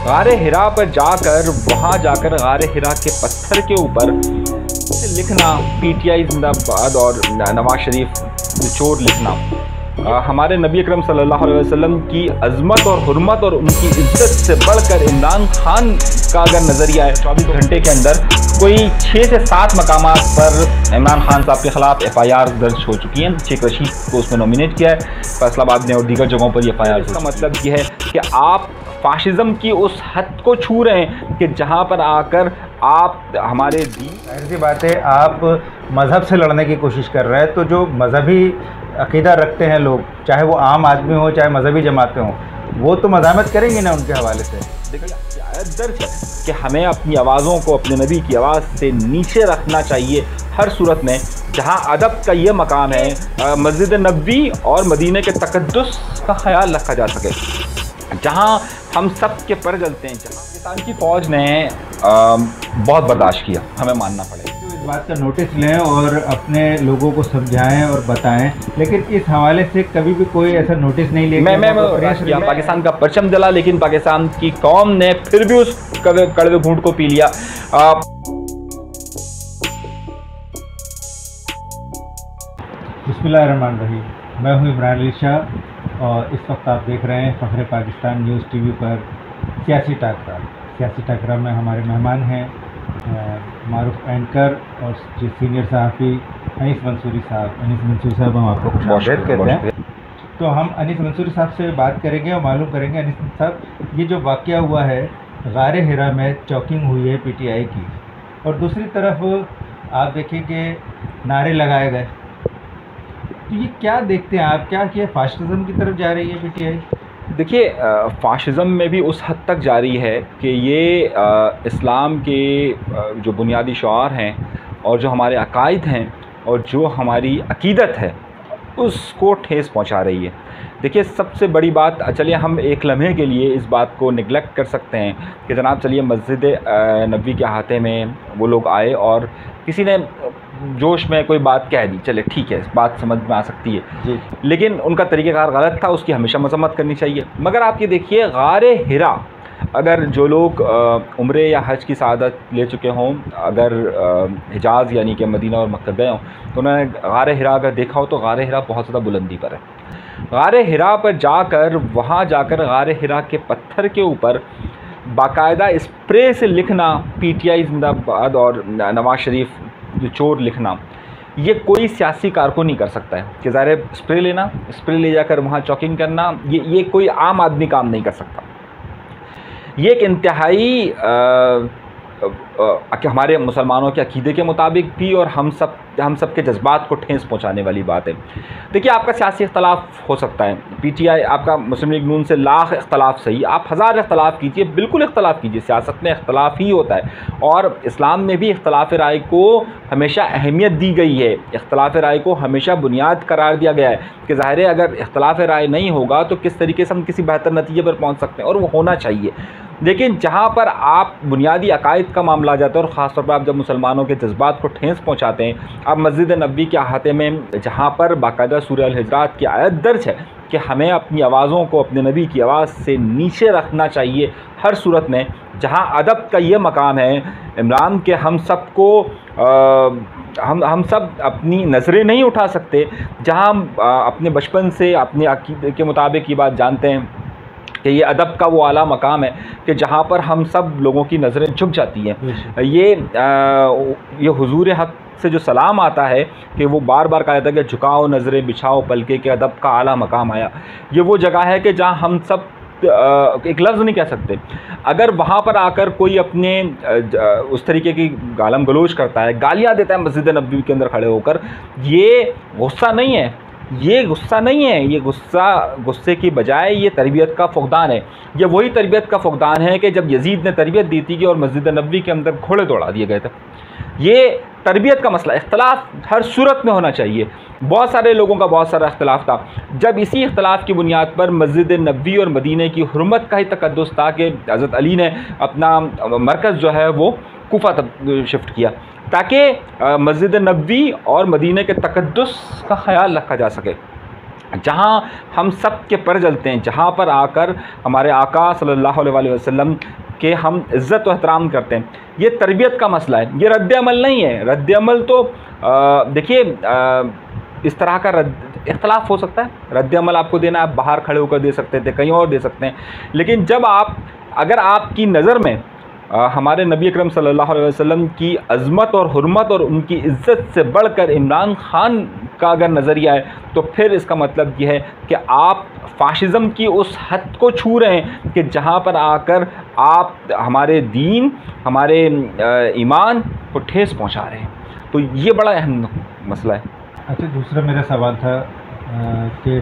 गारे हिरा पर जाकर वहाँ जाकर गारे हिरा के पत्थर के ऊपर लिखना पीटीआई जिंदाबाद और नवाज शरीफ निचोड़ लिखना हमारे नबी अकरम सल्लल्लाहु अलैहि वसल्लम की अज़मत और हुर्मत और उनकी इज़्ज़त से बढ़कर इमरान खान का अगर नज़रिया है 24 घंटे के अंदर कोई 6 से 7 मकामात पर इमरान खान साहब के ख़िलाफ़ FIR दर्ज हो चुकी हैं। शेख रशीद को उसमें नॉमिनेट किया है, फैसलाबाद ने और दीगर जगहों पर ये FIR। इसका मतलब ये है कि आप फाशिज़म की उस हद को छू रहे हैं कि जहाँ पर आकर आप हमारे जाहिर सी बात है आप मज़हब से लड़ने की कोशिश कर रहे हैं, तो जो मज़हबी अक़ीदा रखते हैं लोग, चाहे वो आम आदमी हो चाहे मज़हबी जमातें हों, वो तो मज़ाहमत करेंगे ना उनके हवाले से। देखिए आयत दर्ज है कि हमें अपनी आवाज़ों को अपने नबी की आवाज़ से नीचे रखना चाहिए हर सूरत में। जहाँ अदब का ये मकाम है, मस्जिद नबवी और मदीने के तक़द्दुस का ख्याल रखा जा सके, जहाँ हम सब के पर जलते हैं, जहाँ पाकिस्तान की फ़ौज ने बहुत बर्दाश्त किया, हमें मानना पड़ेगा। इस बात का नोटिस लें और अपने लोगों को समझाएं और बताएं, लेकिन इस हवाले से कभी भी कोई ऐसा नोटिस नहीं लिया। मैं पाकिस्तान का परचम जला, लेकिन पाकिस्तान की कौम ने फिर भी उस कड़वे घूंट को पी लिया। बिस्मिल्लाहिर्रहमानिर्रहीम, मैं हूँ इमरान अली शाह और इस वक्त आप देख रहे हैं फ़ख्र पाकिस्तान न्यूज़ TV पर सियासी टाकरा में हमारे मेहमान हैं मारूफ एंकर और सीनियर सहाफ़ी अनीस मंसूरी साहब। अनीस मंसूरी साहब, हम आपको खुशामदीद कहते हैं। तो हम अनीस मंसूरी साहब से बात करेंगे और मालूम करेंगे, अनीस साहब, ये जो वाक़या हुआ है गारे हिरा में चौकिंग हुई है PTI की, और दूसरी तरफ आप देखिए कि नारे लगाए गए, तो ये क्या देखते हैं आप, क्या फाशिज़म की तरफ जा रही है PTI? देखिए फ़ाशिज़म में भी उस हद तक जारी है कि ये इस्लाम के जो बुनियादी शआर हैं और जो हमारे अकायद हैं और जो हमारी अक़ीदत है उसको ठेस पहुंचा रही है। देखिए सबसे बड़ी बात, चलिए हम एक लम्हे के लिए इस बात को निगलेक्ट कर सकते हैं कि जनाब चलिए मस्जिद नबवी के अहाते में वो लोग आए और किसी ने जोश में कोई बात कह दी, चले ठीक है, बात समझ में आ सकती है जी, लेकिन उनका तरीक़ाकार गलत था, उसकी हमेशा मज़म्मत करनी चाहिए। मगर आप ये देखिए गारे हिरा, अगर जो लोग उम्रे या हज की सआदत ले चुके हों, अगर हिजाज़ यानी कि मदीना और मक्का गए हों, तो उन्होंने गारे हिरा अगर देखा हो तो गारे हिरा बहुत ज़्यादा बुलंदी पर है। गारे हिरा पर जाकर वहाँ जाकर गारे हिरा के पत्थर के ऊपर बाकायदा स्प्रे से लिखना PTI जिंदाबाद और नवाज शरीफ निचोड़ लिखना, ये कोई सियासी कारकुन नहीं कर सकता है कि ज़ाहिर स्प्रे लेना, स्प्रे ले जाकर वहाँ चॉकिंग करना, ये कोई आम आदमी काम नहीं कर सकता। ये एक इंतहाई हमारे मुसलमानों के अक़ीदे के मुताबिक भी और हम सब के जज्बात को ठेस पहुंचाने वाली बात है। देखिए आपका सियासी इख्तलाफ हो सकता है, PTI आपका मुस्लिम लीग नून से लाख इख्तलाफ सही, आप हज़ार इख्तलाफ कीजिए, बिल्कुल इख्तलाफ कीजिए, सियासत में इख्तलाफ ही होता है और इस्लाम में भी इख्तलाफ राय को हमेशा अहमियत दी गई है, इख्तलाफ राय को हमेशा बुनियाद करार दिया गया है कि ज़ाहिर है अगर इख्तलाफ राय नहीं होगा तो किस तरीके से हम किसी बेहतर नतीजे पर पहुँच सकते हैं, और वो होना चाहिए। लेकिन जहाँ पर आप बुनियादी अकायद का मामला आ जाता है और ख़ास तौर पर आप जब मुसलमानों के जज्बात को ठेस पहुँचाते हैं, आप मस्जिद नबवी के अहाते में जहाँ पर बाकायदा सूरह अल-हिजरात की आयत दर्ज है कि हमें अपनी आवाज़ों को अपने नबी की आवाज़ से नीचे रखना चाहिए हर सूरत में, जहाँ अदब का ये मकाम है इमरान के हम सब को हम सब अपनी नज़रें नहीं उठा सकते, जहाँ हम अपने बचपन से अपने अक़ीदे के मुताबिक ये बात जानते हैं कि ये अदब का वो आला मकाम है कि जहाँ पर हम सब लोगों की नज़रें झुक जाती हैं। ये हुजूर हक़ से जो सलाम आता है कि वो बार बार कहा जाता है कि झुकाओ नज़रें बिछाओ पलके के अदब का आला मकाम आया, ये वो जगह है कि जहाँ हम सब एक लफ्ज़ नहीं कह सकते। अगर वहाँ पर आकर कोई अपने उस तरीके की गालम गलोच करता है, गालियाँ देता है मस्जिद नबवी के अंदर खड़े होकर, ये गुस्सा नहीं है, ये गुस्सा नहीं है, ये गुस्से की बजाय ये तरबियत का फुक़दान है। ये वही तरबियत का फुक़दान है कि जब यजीद ने तरबियत दी थी और मस्जिद नबवी के अंदर घोड़े दौड़ा दिए गए थे। ये तरबियत का मसला, इख्तलाफ हर सूरत में होना चाहिए। बहुत सारे लोगों का बहुत सारा इख्तलाफ था, जब इसी इख्तलाफ की बुनियाद पर मस्जिद नबवी और मदीने की हुर्मत का ही तक़द्दुस था कि हज़रत अली ने अपना मरकज़ जो है वो कूफा तक शिफ्ट किया ताकि मस्जिद नबवी और मदीने के तक़द्दुस का ख्याल रखा जा सके। जहाँ हम सब के पर जलते हैं, जहाँ पर आकर हमारे आका सल्लल्लाहु अलैहि वसल्लम के हम इज़्ज़त व एहतराम करते हैं। ये तरबियत का मसला है, ये रद्द अमल नहीं है। रद्द अमल तो देखिए इस तरह का इख्तलाफ हो सकता है। रद्द अमल आपको देना, आप बाहर खड़े होकर दे सकते थे, कहीं और दे सकते हैं, लेकिन जब अगर आपकी नज़र में हमारे नबी अकरम सल्लल्लाहु अलैहि वसल्लम की अज़मत और हुर्मत और उनकी इज़्ज़त से बढ़कर इमरान खान का अगर नज़रिया है, तो फिर इसका मतलब ये है कि आप फ़ाशिज़म की उस हद को छू रहे हैं कि जहाँ पर आकर आप हमारे दीन, हमारे ईमान को ठेस पहुँचा रहे हैं। तो ये बड़ा अहम मसला है। अच्छा, दूसरा मेरा सवाल था कि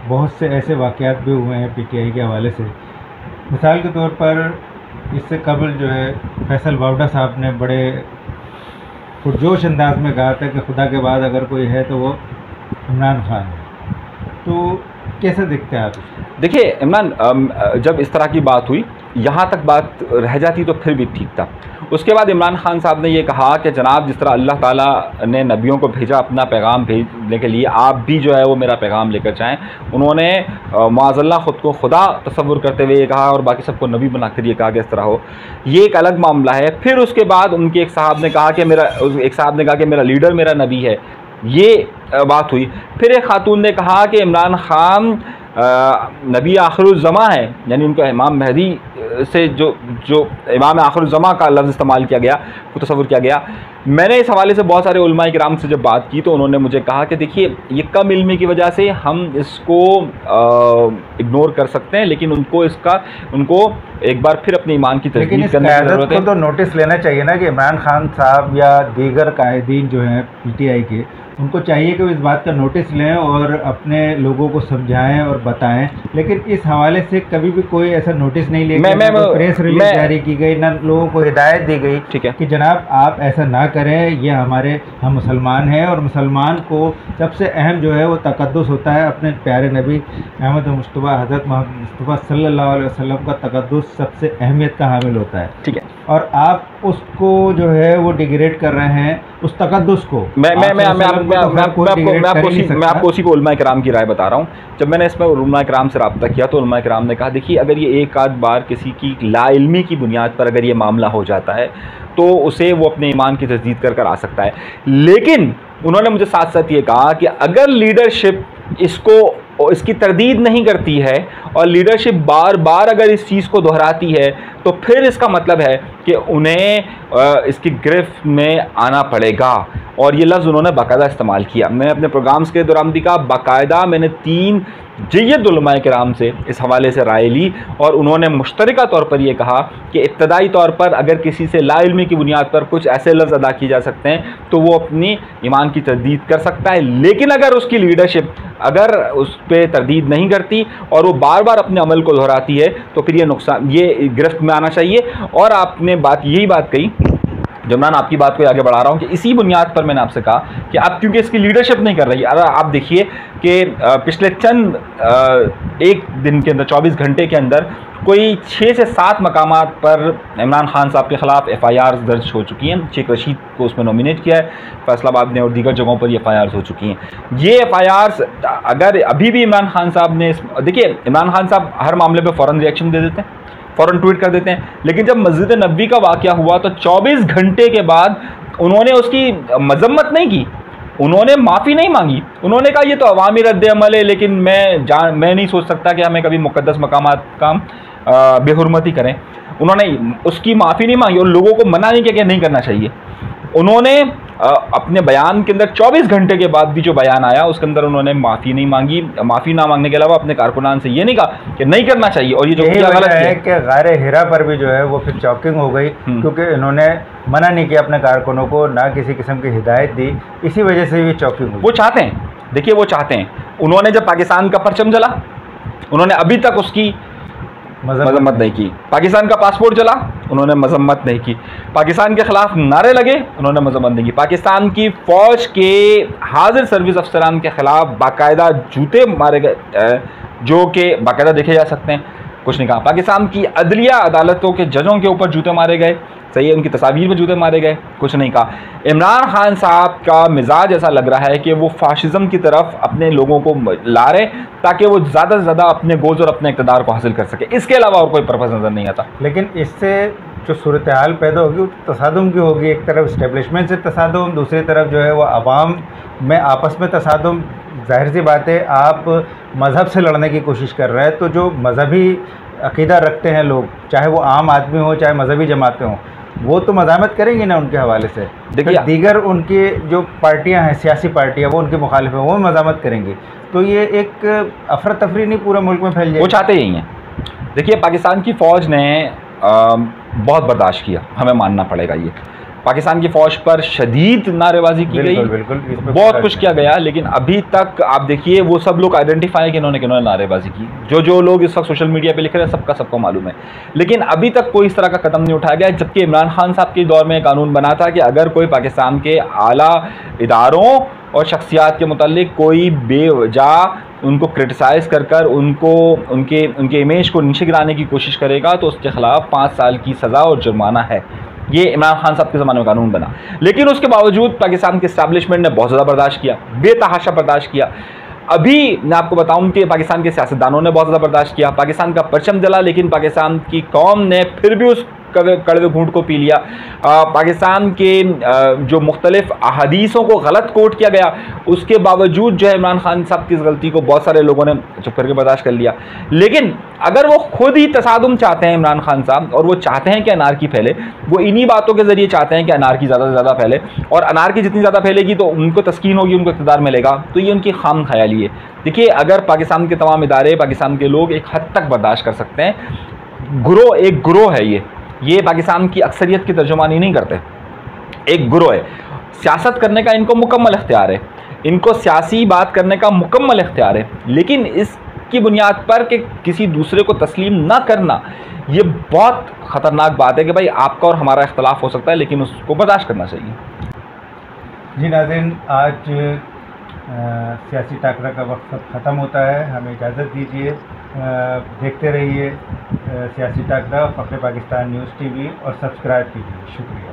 बहुत से ऐसे वाक़यात भी हुए हैं पीटीआई के हवाले से। मिसाल के तौर पर इससे कबल जो है फैसल बावड़ा साहब ने बड़े पुरजोश अंदाज में कहा था कि खुदा के बाद अगर कोई है तो वो इमरान खान है। तो कैसे देखते हैं आप इसको? देखिए इमरान, जब इस तरह की बात हुई, यहाँ तक बात रह जाती तो फिर भी ठीक था। उसके बाद इमरान खान साहब ने ये कहा कि जनाब, जिस तरह अल्लाह ताला ने नबियों को भेजा अपना पैगाम भेजने के लिए, आप भी जो है वो मेरा पैगाम लेकर जाएँ। उन्होंने माज़अल्लाह ख़ुद को खुदा तसव्वुर करते हुए ये कहा और बाकी सबको नबी बनाकर ये कहा कि इस तरह हो। ये एक अलग मामला है। फिर उसके बाद उनके एक साहब ने कहा कि मेरा लीडर मेरा नबी है, ये बात हुई। फिर एक खातून ने कहा कि इमरान खान नबी आखिरुज़्ज़मा है, यानी उनको इमाम महदी से जो इमाम आखिरुज़्ज़मा का लफ्ज़ इस्तेमाल किया गया, वो तस्वुर किया गया। मैंने इस हवाले से बहुत सारे उलमा किराम से जब बात की तो उन्होंने मुझे कहा कि देखिए, ये कम इल्मी की वजह से हम इसको इग्नोर कर सकते हैं, लेकिन उनको एक बार फिर अपने ईमान की तस्दीक करने की ज़रूरत है। तो नोटिस लेना चाहिए ना कि इमरान खान साहब या दीगर कायदीन जो हैं पीटीआई के, उनको चाहिए कि वो इस बात का नोटिस लें और अपने लोगों को समझाएं और बताएं। लेकिन इस हवाले से कभी भी कोई ऐसा नोटिस नहीं लिया गया, प्रेस रिलीज जारी की गई, ना लोगों को हिदायत दी गई कि जनाब आप ऐसा ना करें, ये हम मुसलमान हैं और मुसलमान को सबसे अहम जो है वो तकद्दुस होता है। अपने प्यारे नबी अहमद मुस्तफ़ा हज़रत मोहम्मद मुस्तफ़ा सल्लल्लाहु अलैहि वसल्लम का तकद्दुस सबसे अहमियत का हामिल होता है। ठीक है, और आप उसको जो है वो डिग्रेड कर रहे हैं, उस तकद्दुस को। मैं आपको उसी को उलमा किराम की राय बता रहा हूँ। जब मैंने इसमें उलमा किराम से रब्ता किया तो उलमा किराम ने कहा, देखिए, अगर ये एक आध बार किसी की लाइल्मी की बुनियाद पर अगर ये मामला हो जाता है तो उसे वो अपने ईमान की तस्दीद कर आ सकता है। लेकिन उन्होंने मुझे साथ साथ ये कहा कि अगर लीडरशिप इसकी तरदीद नहीं करती है और लीडरशिप बार बार अगर इस चीज़ को दोहराती है, तो फिर इसका मतलब है कि उन्हें इसकी गिरफ्त में आना पड़ेगा। और ये लफ्ज़ उन्होंने बाकायदा इस्तेमाल किया। मैंने अपने प्रोग्राम्स के दौरान भी कहा, बाकायदा मैंने 3 जय्यद उलमा किराम से इस हवाले से राय ली और उन्होंने मुश्तरका तौर पर यह कहा कि इब्तदाई तौर पर अगर किसी से ला इल्मी की बुनियाद पर कुछ ऐसे लफ्ज़ अदा किए जा सकते हैं तो वो अपनी ईमान की तरदीद कर सकता है। लेकिन अगर उसकी लीडरशिप अगर उस पर तरदीद नहीं करती और वो बार बार अपने अमल को दोहराती है तो फिर ये गिरफ्त में आना चाहिए। और आपने यही बात कही, जमनान आपकी बात को आगे बढ़ा रहा हूँ कि इसी बुनियाद पर मैंने आपसे कहा कि आप क्योंकि इसकी लीडरशिप नहीं कर रही। अगर आप देखिए कि पिछले चंद एक दिन के अंदर 24 घंटे के अंदर कोई 6 से 7 मकामात पर इमरान खान साहब के ख़िलाफ़ FIR दर्ज हो चुकी हैं। शेख रशीद को उसमें नॉमिनेट किया है, फैसलाबाद ने, और दीगर जगहों पर ये FIR हो चुकी हैं। ये FIR अगर अभी भी इमरान खान साहब ने, देखिए, इमरान खान साहब हर मामले पर फ़ौरन रिएक्शन दे देते हैं, फ़ौरन ट्वीट कर देते हैं। लेकिन जब मस्जिद नबवी का वाक़या हुआ तो 24 घंटे के बाद उन्होंने उसकी मजम्मत नहीं की, उन्होंने माफ़ी नहीं मांगी। उन्होंने कहा ये तो अवामी रद्द अमल है, लेकिन मैं नहीं सोच सकता कि हमें कभी मुक़द्दस मकामात का बेहुरमती करें। उन्होंने उसकी माफ़ी नहीं मांगी और लोगों को मना नहीं किया कि नहीं करना चाहिए। उन्होंने अपने बयान के अंदर 24 घंटे के बाद भी जो बयान आया उसके अंदर उन्होंने माफ़ी नहीं मांगी। माफ़ी ना मांगने के अलावा अपने कारकुनान से ये नहीं कहा कि नहीं करना चाहिए। और ये जो गलत है कि गारे हिरा पर भी जो है वो फिर चॉकिंग हो गई, क्योंकि इन्होंने मना नहीं किया अपने कारकुनों को, ना किसी किस्म की हिदायत दी, इसी वजह से भी चॉकिंग हुई। वो चाहते हैं, देखिए, वो चाहते हैं। उन्होंने जब पाकिस्तान का परचम जला, उन्होंने अभी तक उसकी मजम्मत नहीं की। पाकिस्तान का पासपोर्ट जला, उन्होंने मजम्मत नहीं की। पाकिस्तान के ख़िलाफ़ नारे लगे, उन्होंने मजम्मत नहीं की। पाकिस्तान की फ़ौज के हाजिर सर्विस अफसरान के ख़िलाफ़ बाकायदा जूते मारे गए, जो कि बाकायदा देखे जा सकते हैं, कुछ नहीं कहा। पाकिस्तान की अदलिया अदालतों के जजों के ऊपर जूते मारे गए, सही है, उनकी तस्वीर में जूते मारे गए, कुछ नहीं कहा। इमरान खान साहब का मिजाज ऐसा लग रहा है कि वो फाशिज़म की तरफ अपने लोगों को ला रहे ताकि वो ज़्यादा से ज़्यादा अपने गोल्स और अपने इक़्तिदार को हासिल कर सके, इसके अलावा और कोई पर्पज़ नज़र नहीं आता। लेकिन इससे जो सूरत हाल पैदा होगी वो तसादुम की होगी, एक तरफ इस्टेब्लिशमेंट से तसादुम, दूसरी तरफ जो है वो आवाम में आपस में तसादुम। जाहिर सी बात है, आप मज़हब से लड़ने की कोशिश कर रहे हैं, तो जो मज़हबी अक़ीदा रखते हैं लोग, चाहे वो आम आदमी हो चाहे मज़हबी जमातें हों, वो तो मज़ामत करेंगी ना उनके हवाले से। देखिए, दीगर उनकी जो पार्टियां हैं, सियासी पार्टियां, वो उनके मुखालिफ हैं, वो मज़ामत करेंगी, तो ये एक अफरा तफरी नहीं पूरे मुल्क में फैल जाएगी। वो चाहते ही हैं। देखिए, पाकिस्तान की फ़ौज ने बहुत बर्दाश्त किया, हमें मानना पड़ेगा। ये पाकिस्तान की फ़ौज पर शदीद नारेबाजी की गई, बहुत कुछ किया गया, लेकिन अभी तक आप देखिए वो सब लोग आइडेंटिफाई कि इन्होंने नारेबाजी की। जो लोग इस वक्त सोशल मीडिया पे लिख रहे हैं सबको मालूम है, लेकिन अभी तक कोई इस तरह का कदम नहीं उठाया गया। जबकि इमरान खान साहब के दौर में कानून बना था कि अगर कोई पाकिस्तान के आला इदारों और शख्सियात के मुतालिक कोई बेवजह उनको क्रिटिसाइज़ कर उनको उनके इमेज को नीचे गिराने की कोशिश करेगा तो उसके ख़िलाफ़ 5 साल की सज़ा और जुर्माना है। ये इमरान खान साहब के ज़माने में कानून बना, लेकिन उसके बावजूद पाकिस्तान के इस्टेब्लिशमेंट ने बहुत ज़्यादा बर्दाश्त किया, बेतहाशा बर्दाश्त किया। अभी मैं आपको बताऊं कि पाकिस्तान के सियासतदानों ने बहुत ज़्यादा बर्दाश्त किया, पाकिस्तान का परचम जला, लेकिन पाकिस्तान की कौम ने फिर भी उस कड़वे घूंट को पी लिया। पाकिस्तान के जो मुख्तलिफ अहादीसों को गलत कोट किया गया, उसके बावजूद जो है इमरान खान साहब की इस गलती को बहुत सारे लोगों ने चुप करके बर्दाश्त कर लिया। लेकिन अगर वो खुद ही तसादुम चाहते हैं इमरान खान साहब, और वो चाहते हैं कि अनारकी फैले, वो इन्हीं बातों के ज़रिए चाहते हैं कि अनारकी ज़्यादा से ज़्यादा फैले, और अनारकी जितनी ज़्यादा फैलेगी तो उनको तस्कीन होगी, उनको इक़्तिदार मिलेगा, तो ये उनकी खाम ख्याली है। देखिए, अगर पाकिस्तान के तमाम इदारे, पाकिस्तान के लोग एक हद तक बर्दाश्त कर सकते हैं, एक ग्रोह है ये पाकिस्तान की अक्सरियत की तर्जुमानी नहीं करते, एक ग्रोह है। सियासत करने का इनको मुकम्मल इख्तियार है, इनको सियासी बात करने का मुकम्मल इख्तियार है, लेकिन इसकी बुनियाद पर कि किसी दूसरे को तस्लीम ना करना, ये बहुत ख़तरनाक बात है कि भाई आपका और हमारा इख्तलाफ हो सकता है, लेकिन उसको बर्दाश्त करना चाहिए। जी नाज़रीन, आज सियासी टाकरा का वक्त ख़त्म होता है, हमें इजाज़त दीजिए। देखते रहिए सियासी टाकरा, फ़ख्र पाकिस्तान न्यूज़ टीवी, और सब्सक्राइब कीजिए। शुक्रिया।